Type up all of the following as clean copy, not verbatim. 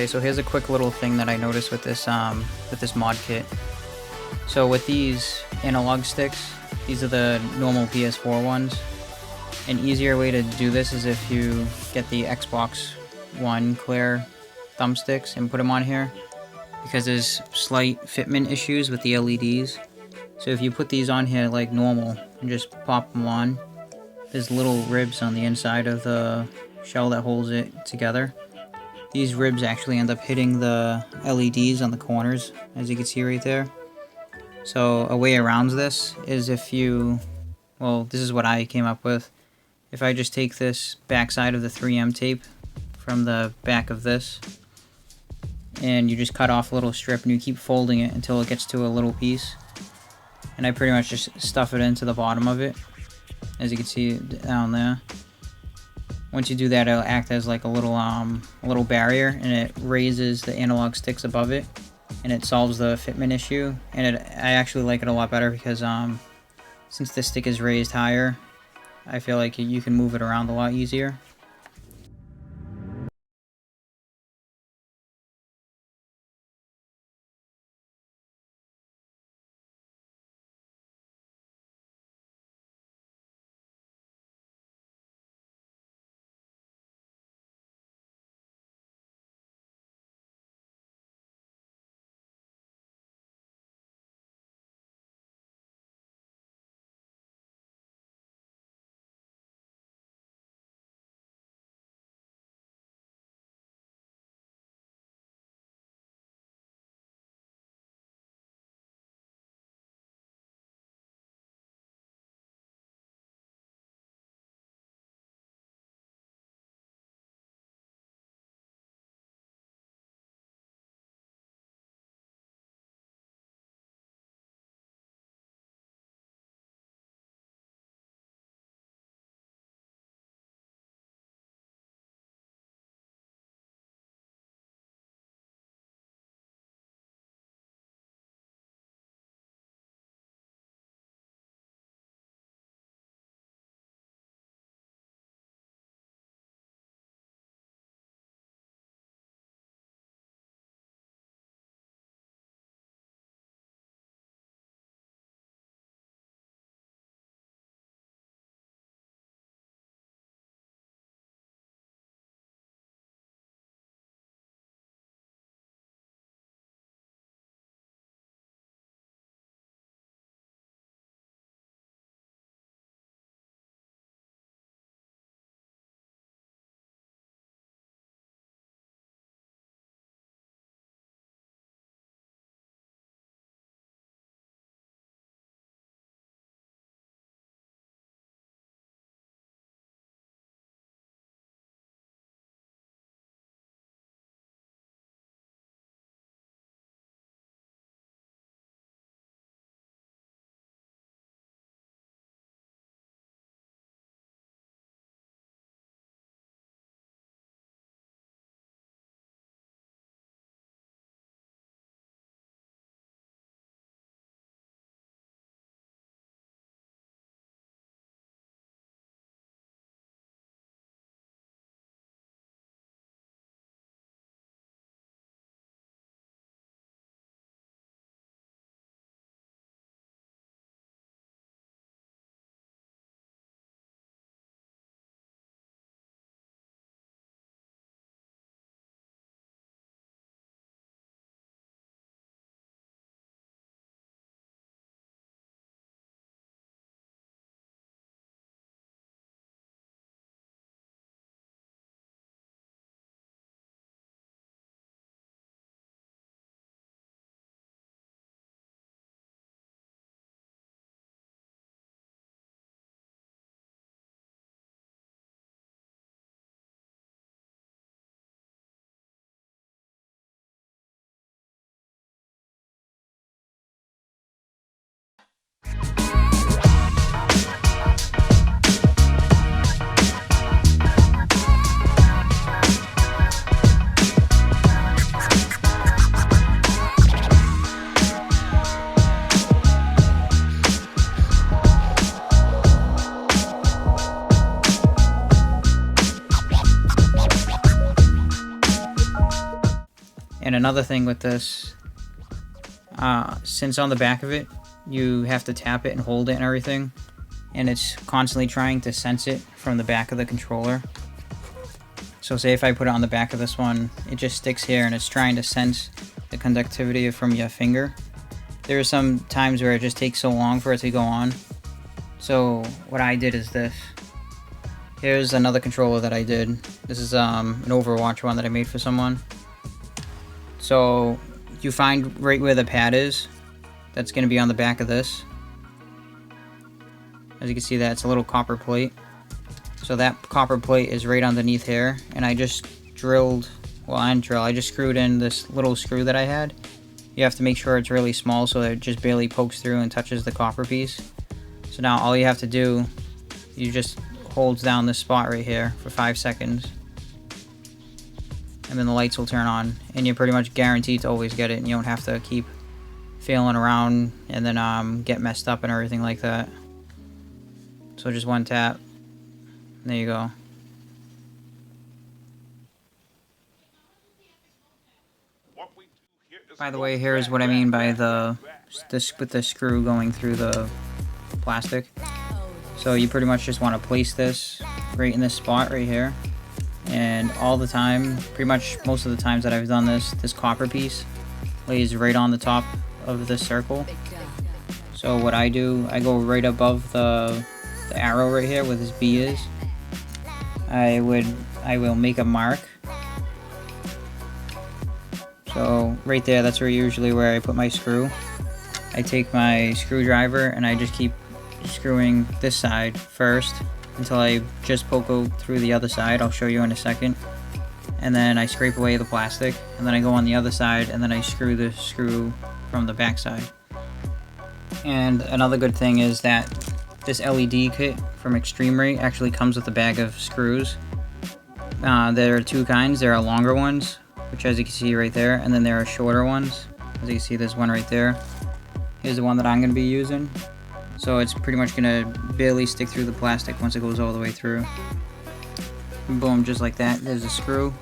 Okay, so here's a quick little thing that I noticed with this mod kit. So with these analog sticks, these are the normal PS4 ones. An easier way to do this is if you get the Xbox One clear thumbsticks and put them on here, because there's slight fitment issues with the LEDs. So if you put these on here like normal and just pop them on, there's little ribs on the inside of the shell that holds it together. These ribs actually end up hitting the LEDs on the corners, as you can see right there. So a way around this is if you, well, this is what I came up with. If I just take this back side of the 3M tape from the back of this, and you just cut off a little strip and you keep folding it until it gets to a little piece. And I pretty much just stuff it into the bottom of it, as you can see down there. Once you do that, it'll act as like a little barrier, and it raises the analog sticks above it, and it solves the fitment issue. And I actually like it a lot better because since this stick is raised higher, I feel like you can move it around a lot easier. And another thing with this, since on the back of it, you have to tap it and hold it and everything, and it's constantly trying to sense it from the back of the controller. So say if I put it on the back of this one, it just sticks here and it's trying to sense the conductivity from your finger. There are some times where it just takes so long for it to go on. So what I did is this. Here's another controller that I did. This is an Overwatch one that I made for someone. So you find right where the pad is, that's going to be on the back of this. As you can see, that's a little copper plate. So that copper plate is right underneath here, and I just drilled, well, I didn't drill, I just screwed in this little screw that I had. You have to make sure it's really small so that it just barely pokes through and touches the copper piece. So now all you have to do, you just hold down this spot right here for 5 seconds, and then the lights will turn on, and you're pretty much guaranteed to always get it, and you don't have to keep feeling around and then get messed up and everything like that. So just one tap. There you go. By the way, here's what I mean by this with the screw going through the plastic. So you pretty much just want to place this right in this spot right here. And all the time, pretty much most of the times that I've done this, this copper piece lays right on the top of this circle. So what I do, I go right above the arrow right here where this B is. I will make a mark. So right there, that's usually where I put my screw. I take my screwdriver and I just keep screwing this side first until I just poke through the other side. I'll show you in a second. And then I scrape away the plastic, and then I go on the other side, and then I screw the screw from the back side. And another good thing is that this LED kit from Extremerate actually comes with a bag of screws. There are two kinds. There are longer ones, which as you can see right there, and then there are shorter ones. As you can see, there's one right there. Here's the one that I'm going to be using. So it's pretty much going to barely stick through the plastic once it goes all the way through. And boom, just like that, there's a screw.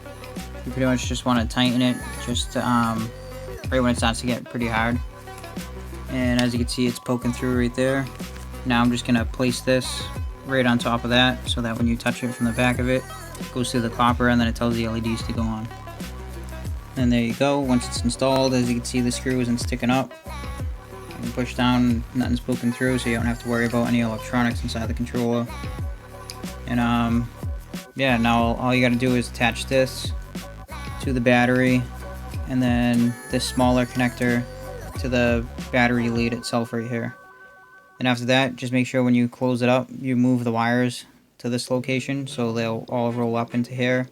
You pretty much just want to tighten it just right when it starts to get pretty hard. And as you can see, it's poking through right there. Now I'm just going to place this right on top of that so that when you touch it from the back of it, it goes through the copper and then it tells the LEDs to go on. And there you go. Once it's installed, as you can see, the screw isn't sticking up. You can push down, nothing's poking through, so you don't have to worry about any electronics inside the controller. And yeah, now all you got to do is attach this to the battery, and then this smaller connector to the battery lead itself right here. And after that, just make sure when you close it up, you move the wires to this location so they'll all roll up into here.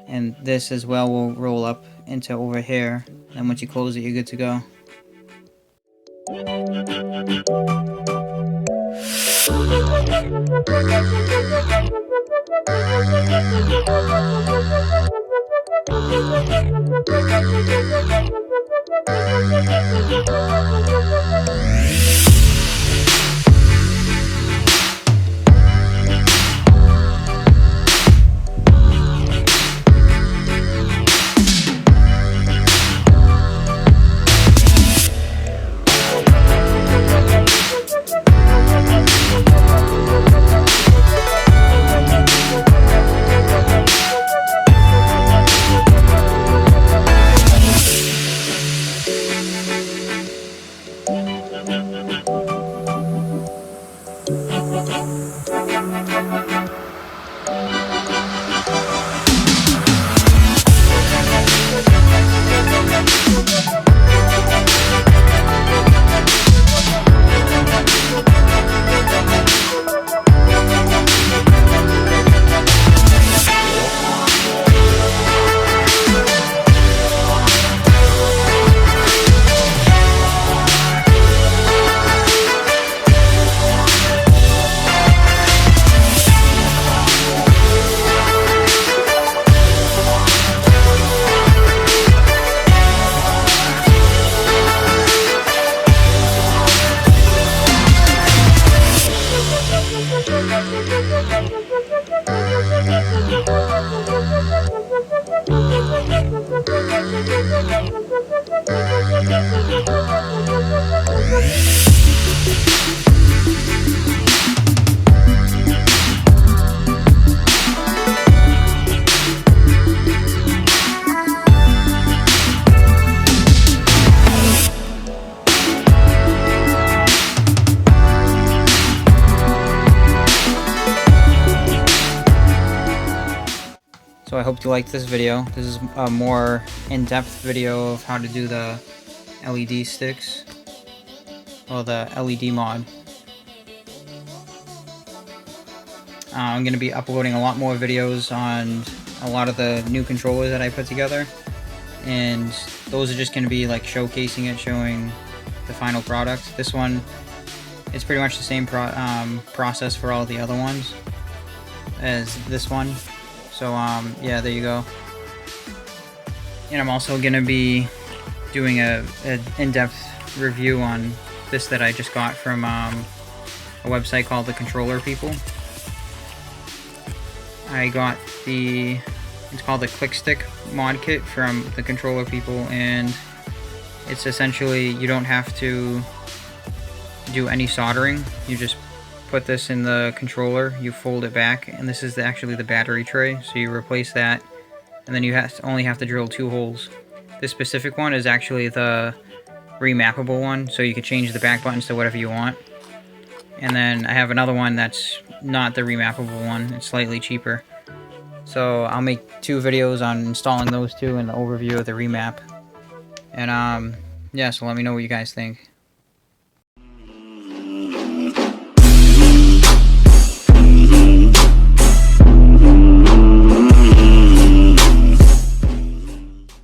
And this as well will roll up into over here. And once you close it, you're good to go. So I hope you liked this video. This is a more in-depth video of how to do the LED sticks, or the LED mod. I'm going to be uploading a lot more videos on a lot of the new controllers that I put together, and those are just going to be like showcasing it, showing the final product. This one is pretty much the same process for all the other ones as this one. So yeah, there you go. And I'm also gonna be doing a in-depth review on this that I just got from a website called The Controller People. I got it's called the Click Stick mod kit from The Controller People, and it's essentially, you don't have to do any soldering. You just put this in the controller, you fold it back, and this is actually the battery tray, so you replace that, and then you only have to drill 2 holes. This specific one is actually the remappable one, so you can change the back buttons to whatever you want. And then I have another one that's not the remappable one, it's slightly cheaper. So I'll make 2 videos on installing those two and the overview of the remap. And yeah, so let me know what you guys think.